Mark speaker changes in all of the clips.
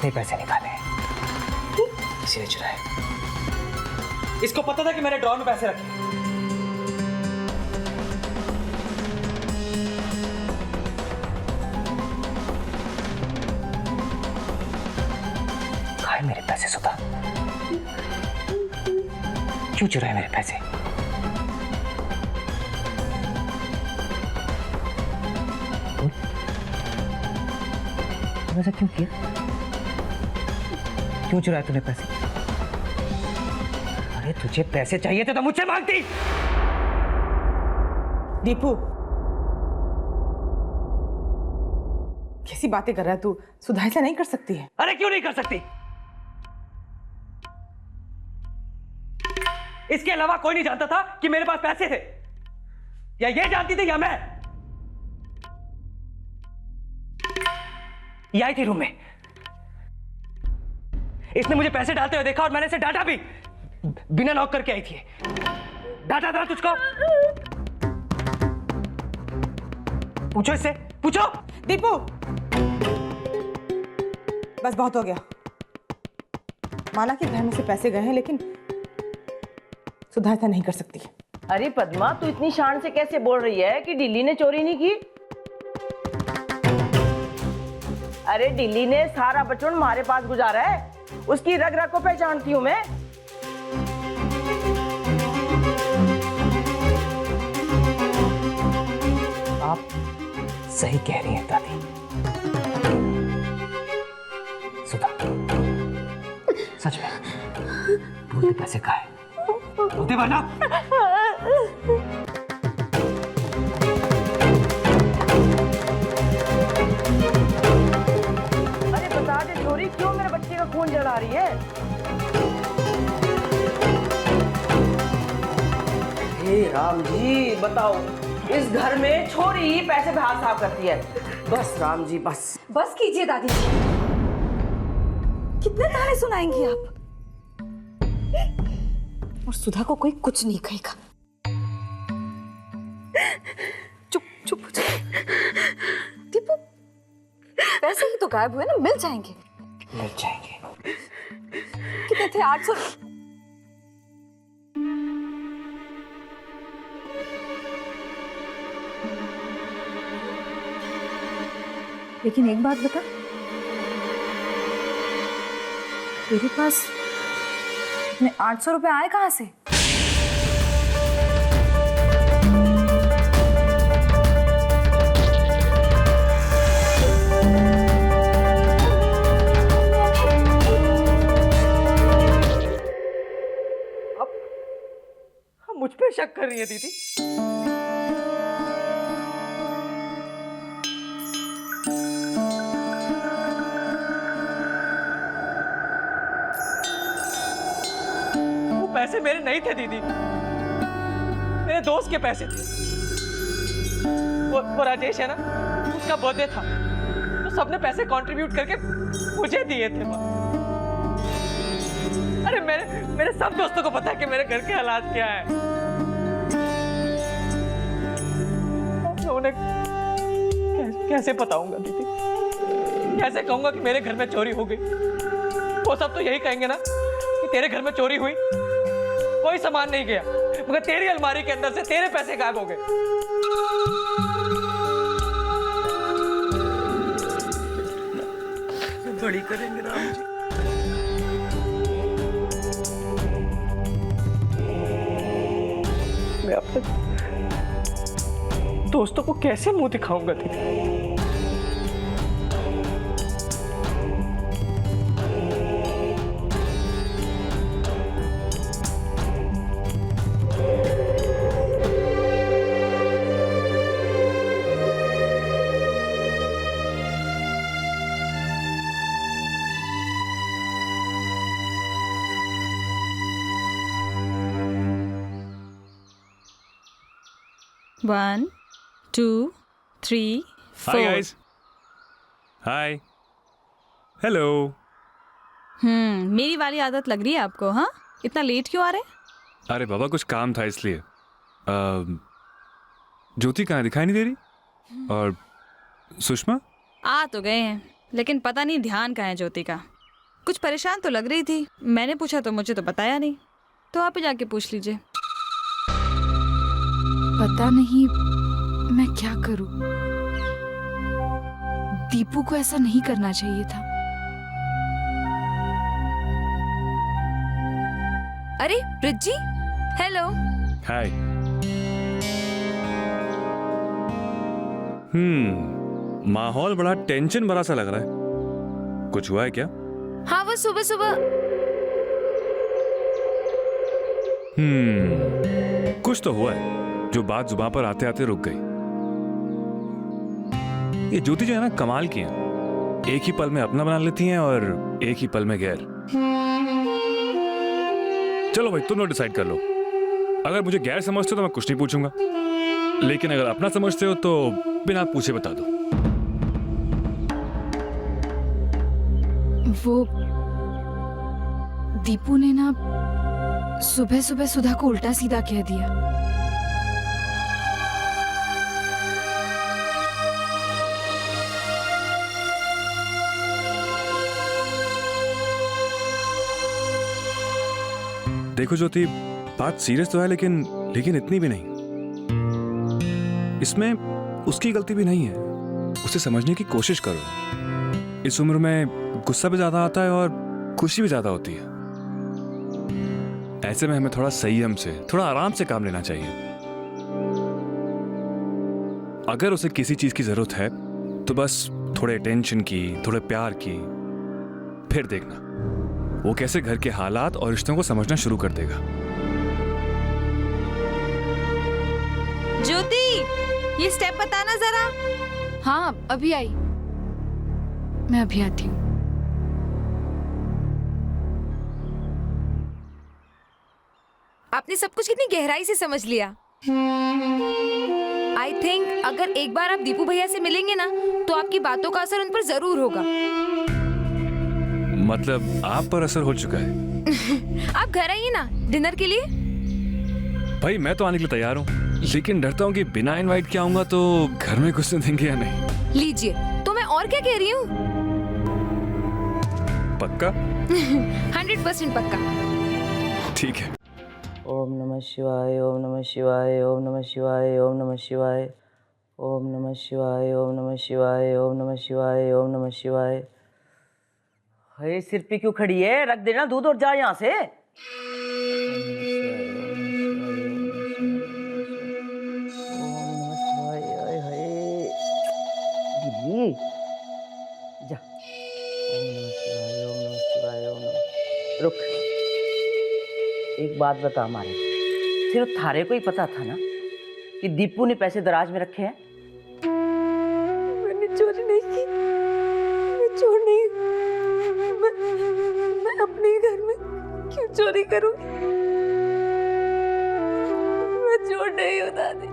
Speaker 1: इसने पैसे निकाले, इसी ने चुराए। इसको पता था कि मैंने ड्रॉर में पैसे रखे। खाए मेरे पैसे सुधा, क्यों चुराए मेरे पैसे? ऐसा क्यों किया? क्यों चुराए तूने पैसे? अरे तुझे पैसे चाहिए थे तो मुझसे मांगती।
Speaker 2: दीपू, कैसी बातें कर रहा है तू? सुधा ऐसा नहीं कर सकती है।
Speaker 1: अरे क्यों नहीं कर सकती? इसके अलावा कोई नहीं जानता था कि मेरे पास पैसे थे, या ये जानती थी या मैं? ये आई थी रूम में, इसने मुझे पैसे डालते हुए देखा और मैंने इसे डांटा भी। बिना नॉक करके आई थी। डांटा था तुझको? पूछो इससे, पूछो।
Speaker 2: दीपू, बस बहुत हो गया। माना कि घर में से पैसे गए हैं, लेकिन सुधा ऐसा नहीं कर सकती।
Speaker 3: अरे पद्मा, तू इतनी शान से कैसे बोल रही है कि डिल्ली ने चोरी नहीं की? अरे डिल्ली ने सारा बचपन हमारे पास गुजारा है, उसकी रग रग को पहचानती हूँ मैं।
Speaker 1: आप सही कह रही हैं दादी। सुधा, सच में बोलते पैसे कहाँ हैं? बोलते वरना।
Speaker 3: अरे बता दे चोरी क्यों मेरे बच्चे का खून जला रही है? हे राम जी, बताओ, इस घर में छोरी ही पैसे पे हाथ साफ करती है। बस राम जी, बस
Speaker 4: बस कीजिए दादी जी, कितने ताने सुनाएंगी आप? और सुधा को कोई कुछ नहीं कहेगा। चुप चुप हो जाओ। दीपू, पैसे ही तो गायब हुए ना, मिल जाएंगे।
Speaker 1: मिल जाएंगे।
Speaker 4: कितने थे? 800। लेकिन एक बात बता, तेरे पास इतने 800 रुपए आए कहाँ से?
Speaker 1: अब मुझ पे शक कर रही है दीदी? पैसे मेरे नहीं थे दीदी, मेरे दोस्त के पैसे थे। वो राजेश है ना, उसका बर्थडे था तो सबने पैसे कंट्रीब्यूट करके मुझे दिए थे। अरे मेरे सब दोस्तों को पता है कि मेरे घर के हालात क्या है। मैं उन्हें कैसे बताऊंगा दीदी? कैसे कहूंगा कि मेरे घर में चोरी हो गई? वो सब तो यही कहेंगे ना कि तेरे घर में चोरी हुई, कोई सामान नहीं गया, मगर तेरी अलमारी के अंदर से तेरे पैसे गायब हो गए। बड़ी करेंगे राम जी। मैं अपने दोस्तों को कैसे मुंह दिखाऊंगा दीदी?
Speaker 5: One, 2, 3, 4.
Speaker 6: Hi guys. Hi. Hello.
Speaker 5: मेरी वाली आदत लग रही है आपको? हाँ, इतना लेट क्यों आ रहे?
Speaker 6: अरे बाबा, कुछ काम था इसलिए। ज्योति कहाँ, दिखाई नहीं दे रही? और सुषमा?
Speaker 5: आ तो गए हैं, लेकिन पता नहीं ध्यान कहाँ है ज्योति का। कुछ परेशान तो लग रही थी, मैंने पूछा तो मुझे तो बताया नहीं, तो आप ही जाके पूछ लीजिए।
Speaker 4: पता नहीं मैं क्या करूं। दीपू को ऐसा नहीं करना चाहिए था। अरे ब्रिजी, हेलो।
Speaker 6: हाय। माहौल बड़ा टेंशन भरा सा लग रहा है। कुछ हुआ है क्या?
Speaker 4: हाँ, वो सुबह सुबह
Speaker 6: कुछ तो हुआ है जो बात जुबान पर आते आते रुक गई। ये ज्योति जो है ना, कमाल की है। एक ही पल में अपना बना लेती हैं और एक ही पल में गैर। चलो भाई, तुम लोग डिसाइड कर लो। अगर मुझे गैर समझते हो तो मैं कुछ नहीं पूछूंगा, लेकिन अगर अपना समझते हो तो बिना पूछे बता दो।
Speaker 4: वो दीपू ने ना सुबह सुबह सुधा को उल्टा सीधा कह दिया।
Speaker 6: देखो ज्योति, बात सीरियस तो है, लेकिन इतनी भी नहीं। इसमें उसकी गलती भी नहीं है। उसे समझने की कोशिश करो। इस उम्र में गुस्सा भी ज्यादा आता है और खुशी भी ज्यादा होती है। ऐसे में हमें थोड़ा संयम से, थोड़ा आराम से काम लेना चाहिए। अगर उसे किसी चीज की जरूरत है तो बस थोड़े अटेंशन की, थोड़े प्यार की, फिर देखना वो कैसे घर के हालात और रिश्तों को समझना शुरू कर देगा।
Speaker 5: ज्योति, ये स्टेप बताना जरा।
Speaker 4: हाँ, अभी आई। मैं अभी आती हूँ। आपने सब कुछ कितनी गहराई से समझ लिया। आई थिंक अगर एक बार आप दीपू भैया से मिलेंगे ना, तो आपकी बातों का असर उन पर जरूर होगा।
Speaker 6: मतलब आप पर असर हो चुका है?
Speaker 4: आप घर आइए ना डिनर के लिए।
Speaker 6: भाई मैं तो आने के लिए तैयार हूँ, लेकिन डरता हूँ कि बिना इनवाइट किया आऊंगा तो घर में घुसने देंगे या नहीं।
Speaker 4: लीजिए, तो मैं और क्या कह रही हूँ।
Speaker 6: पक्का?
Speaker 4: 100% पक्का।
Speaker 6: ठीक है।
Speaker 3: ओम नमः शिवाय, ओम नमः शिवाय, ओम नमः शिवाय, ओम नमः शिवाय, ओम नमः शिवाय, ओम नमः शिवाय, ओम नमः शिवाय, ओम नमः शिवाय। हे, सिर पे क्यों खड़ी है? रख देना दूध और जा यहाँ से। जा। ओम नमः शिवाय, ओम नमः शिवाय, ओम नमः। रुक, एक बात बता, हमारे सिर्फ थारे को ही पता था ना कि दीपू ने पैसे दराज में रखे हैं?
Speaker 2: मैंने चोरी नहीं की। मैं चोर नहीं। मैं अपने ही घर में क्यों चोरी करूंगी? मैं चोर नहीं हूँ दादी।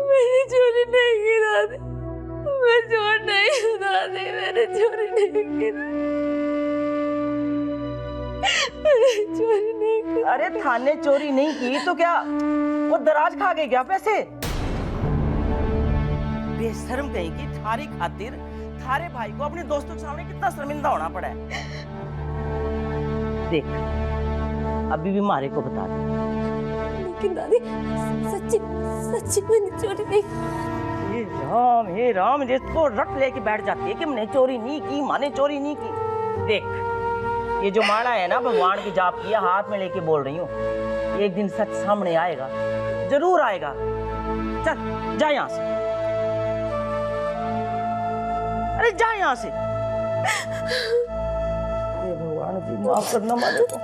Speaker 2: मैंने चोरी नहीं की दादी। मैं चोर नहीं हूँ दादी। मैंने चोरी नहीं की। मैंने चोरी नहीं की।
Speaker 3: अरे थाने चोरी नहीं की तो क्या वो दराज खा गए क्या पैसे? बेशर्म कहीं की, थारी खातिर थारे भाई को अपने दोस्तों के सामने कितना शर्मिंदा होना पड़ा है। देख, अभी भी मारे को बता दे।
Speaker 2: लेकिन दादी, सच्ची सच्ची मैंने चोरी नहीं की।
Speaker 3: हे राम, जिसको रट लेके बैठ जाती है कि मैंने चोरी नहीं की, माने चोरी नहीं की। देख, ये जो माला है ना, भगवान की जाप किया हाथ में लेके बोल रही हूँ, एक दिन सच सामने आएगा, जरूर आएगा। चल जा यहाँ से। अरे जा यहाँ से। हे भगवान जी, माफ करना मारे को।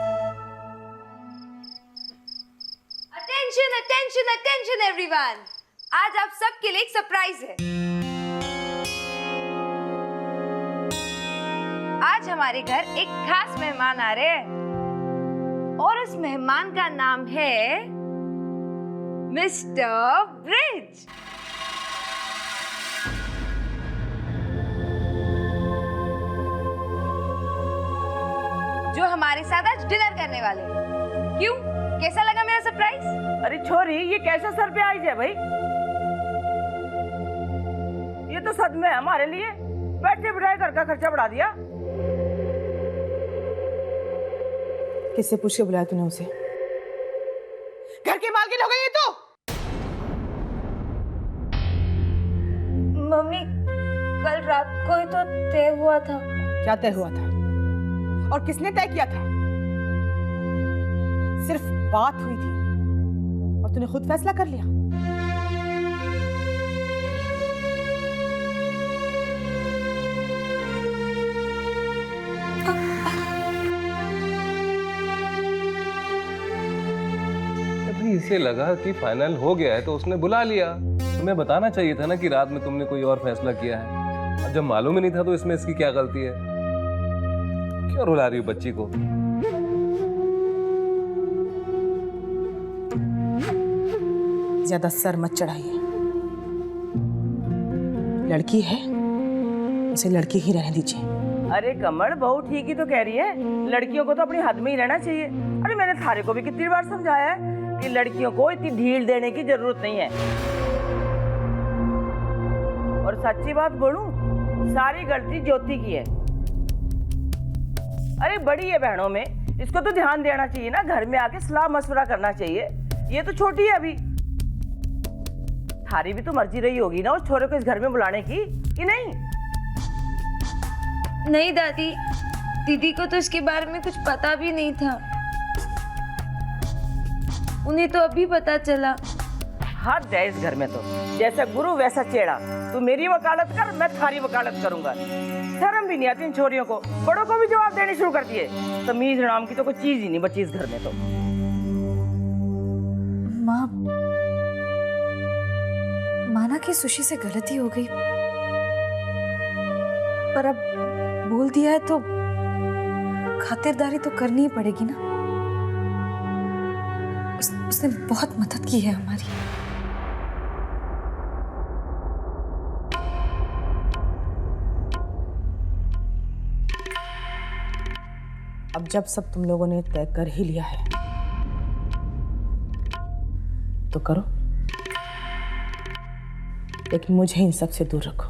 Speaker 4: अटेंशन अटेंशन अटेंशन एवरीवन, आज आप सबके लिए एक सरप्राइज है। आज हमारे घर एक खास मेहमान आ रहे हैं और उस मेहमान का नाम है मिस्टर ब्रिज। जो हमारे साथ आज डिनर करने वाले हैं। क्यों, कैसा लगा मेरा सरप्राइज?
Speaker 3: अरे छोरी, ये कैसा सरप्राइज है भाई? ये तो सदमे है हमारे लिए। बैठे बिठाए घर का खर्चा बढ़ा दिया।
Speaker 7: किससे पूछ के बुलाया तूने उसे? घर की मालकिन हो गई है तू।
Speaker 2: मम्मी कल रात को ही तो तय हुआ था।
Speaker 7: क्या तय हुआ था और किसने तय किया था? सिर्फ बात हुई थी और तूने खुद फैसला कर लिया।
Speaker 8: अभी इसे लगा कि फाइनल हो गया है तो उसने बुला लिया। तुम्हें बताना चाहिए था ना कि रात में तुमने कोई और फैसला किया है। अब जब मालूम ही नहीं था तो इसमें इसकी क्या गलती है? क्यों रुला रही हो बच्ची को?
Speaker 7: ज्यादा सर मत चढ़ाइए। लड़की है, उसे लड़की ही रहने दीजिए।
Speaker 3: अरे कमल, बहू ठीक ही तो कह रही है, लड़कियों को तो अपनी हद में ही रहना चाहिए। अरे मैंने थारे को भी कितनी बार समझाया है कि लड़कियों को इतनी ढील देने की जरूरत नहीं है। और सच्ची बात बोलूं, सारी गलती ज्योति की है। अरे बड़ी है बहनों में, इसको तो ध्यान देना चाहिए ना, घर में आके सलाह मशवरा करना चाहिए। ये तो छोटी है अभी। थारी भी तो मर्जी रही होगी ना उस छोरे को इस घर में बुलाने की, कि नहीं?
Speaker 2: नहीं दादी, दीदी को तो इसके बारे में कुछ पता भी नहीं था। उन्हें तो अभी पता चला।
Speaker 3: हद है इस घर में तो, जैसा गुरु वैसा चेड़ा। तू मेरी वकालत कर, मैं थारी वकालत करूंगा। शर्म भी नहीं आती इन छोरियों को, बड़ों को भी जवाब देने शुरू कर दिए। तमीज नाम की तो कोई चीज ही नहीं बची इस घर में तो।
Speaker 4: माँ, माना कि सुशी से गलती हो गई, पर अब बोल दिया है तो खातिरदारी तो करनी ही पड़ेगी ना। उसने बहुत मदद की है हमारी।
Speaker 7: अब जब सब तुम लोगों ने तय कर ही लिया है तो करो, लेकिन मुझे इन सब से दूर रखो।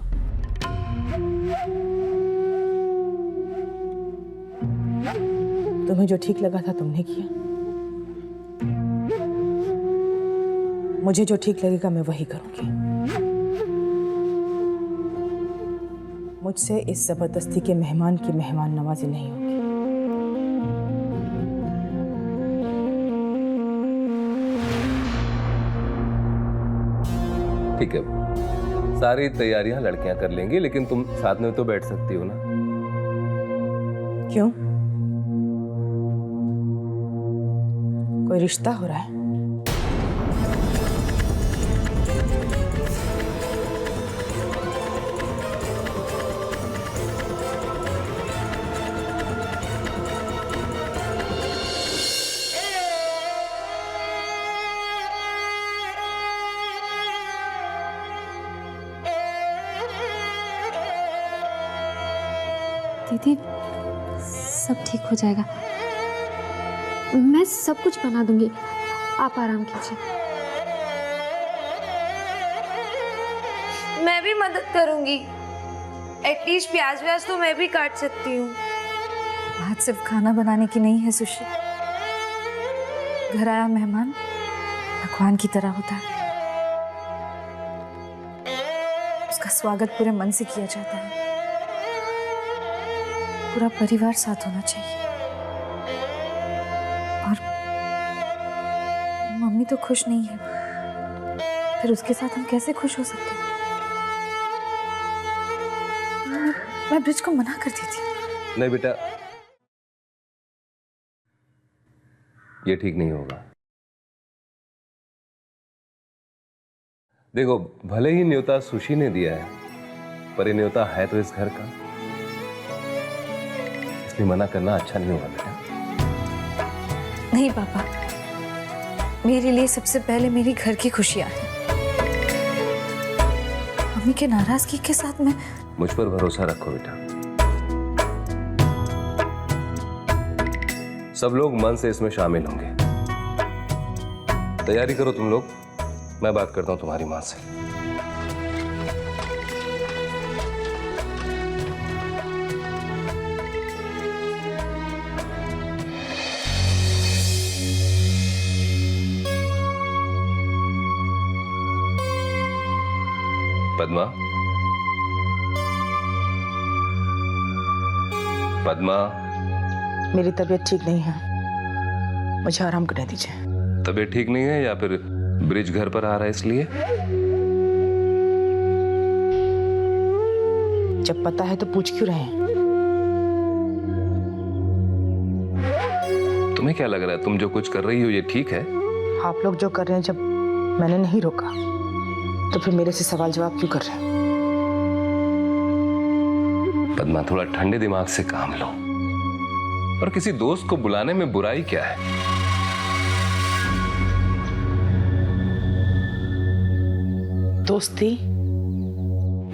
Speaker 7: तुम्हें जो ठीक लगा था तुमने किया, मुझे जो ठीक लगेगा मैं वही करूंगी। मुझसे इस जबरदस्ती के मेहमान की मेहमान नवाजी नहीं होगी।
Speaker 8: ठीक है, सारी तैयारियां लड़कियां कर लेंगी, लेकिन तुम साथ में तो बैठ सकती हो ना?
Speaker 7: क्यों? कोई रिश्ता हो रहा है?
Speaker 9: दीदी, सब ठीक हो जाएगा। मैं सब कुछ बना दूंगी, आप आराम कीजिए।
Speaker 2: मैं भी मदद करूंगी। एटलीस्ट प्याज व्याज तो मैं भी काट सकती हूँ।
Speaker 4: बात सिर्फ खाना बनाने की नहीं है सुशी। घर आया मेहमान भगवान की तरह होता है। उसका स्वागत पूरे मन से किया जाता है। पूरा परिवार साथ होना चाहिए। और मम्मी तो खुश नहीं है, फिर उसके साथ हम कैसे खुश हो सकते हैं? मैं ब्रिज को मना कर दी थी।
Speaker 8: नहीं बेटा, ये ठीक नहीं होगा। देखो, भले ही न्योता सुशी ने दिया है, पर ये न्योता है तो इस घर का, इसलिए मना करना अच्छा नहीं होगा बेटा।
Speaker 4: नहीं पापा, मेरे लिए सबसे पहले मेरी घर की खुशियां हैं। मम्मी के नाराजगी के साथ मैं
Speaker 8: मुझ पर भरोसा रखो बेटा। सब लोग मन से इसमें शामिल होंगे। तैयारी करो तुम लोग, मैं बात करता हूं तुम्हारी मां से। पद्मा, पद्मा,
Speaker 7: मेरी तबीयत ठीक नहीं है, मुझे आराम करने दीजिए।
Speaker 8: तबीयत ठीक नहीं है या फिर ब्रिज घर पर आ रहा है इसलिए?
Speaker 7: जब पता है तो पूछ क्यों रहे हैं?
Speaker 8: तुम्हें क्या लग रहा है, तुम जो कुछ कर रही हो ये ठीक है?
Speaker 7: आप लोग जो कर रहे हैं, जब मैंने नहीं रोका तो फिर मेरे से सवाल जवाब क्यों कर रहे हैं?
Speaker 8: पद्मा, थोड़ा ठंडे दिमाग से काम लो। और किसी दोस्त को बुलाने में बुराई क्या है?
Speaker 7: दोस्ती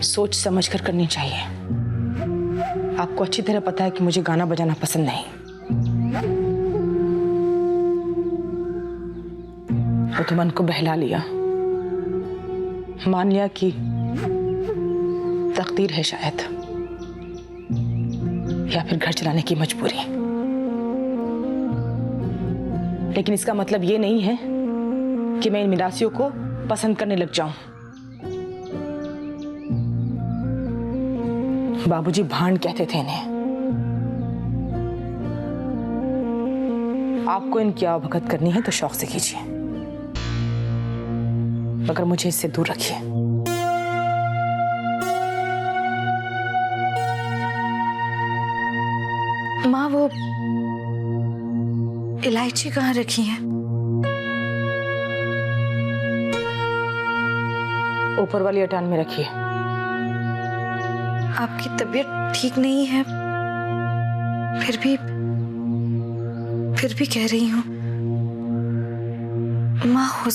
Speaker 7: सोच समझ कर करनी चाहिए। आपको अच्छी तरह पता है कि मुझे गाना बजाना पसंद नहीं। वो तो मन को बहला लिया, मान लिया कि तकदीर है शायद, या फिर घर चलाने की मजबूरी। लेकिन इसका मतलब ये नहीं है कि मैं इन मिरासियों को पसंद करने लग जाऊं। बाबूजी भांड कहते थे इन्हें। आपको इनकी आवभगत करनी है तो शौक से कीजिए, मगर मुझे इससे दूर रखिए।
Speaker 4: माँ, वो इलायची कहाँ रखी है?
Speaker 7: ऊपर वाली अटान में रखिए।
Speaker 4: आपकी तबीयत ठीक नहीं है, फिर भी कह रही हूँ। माँ, हो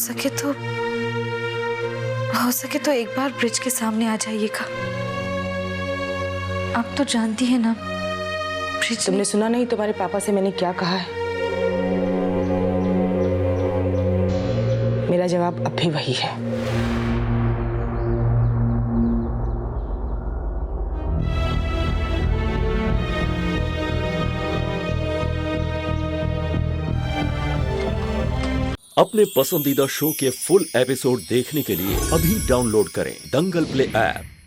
Speaker 4: सके तो एक बार ब्रिज के सामने आ जाइएगा। आप तो जानती है ना, ब्रिज
Speaker 7: तुमने सुना नहीं तुम्हारे पापा से मैंने क्या कहा है? मेरा जवाब अब भी वही है।
Speaker 10: अपने पसंदीदा शो के फुल एपिसोड देखने के लिए अभी डाउनलोड करें दंगल प्ले ऐप।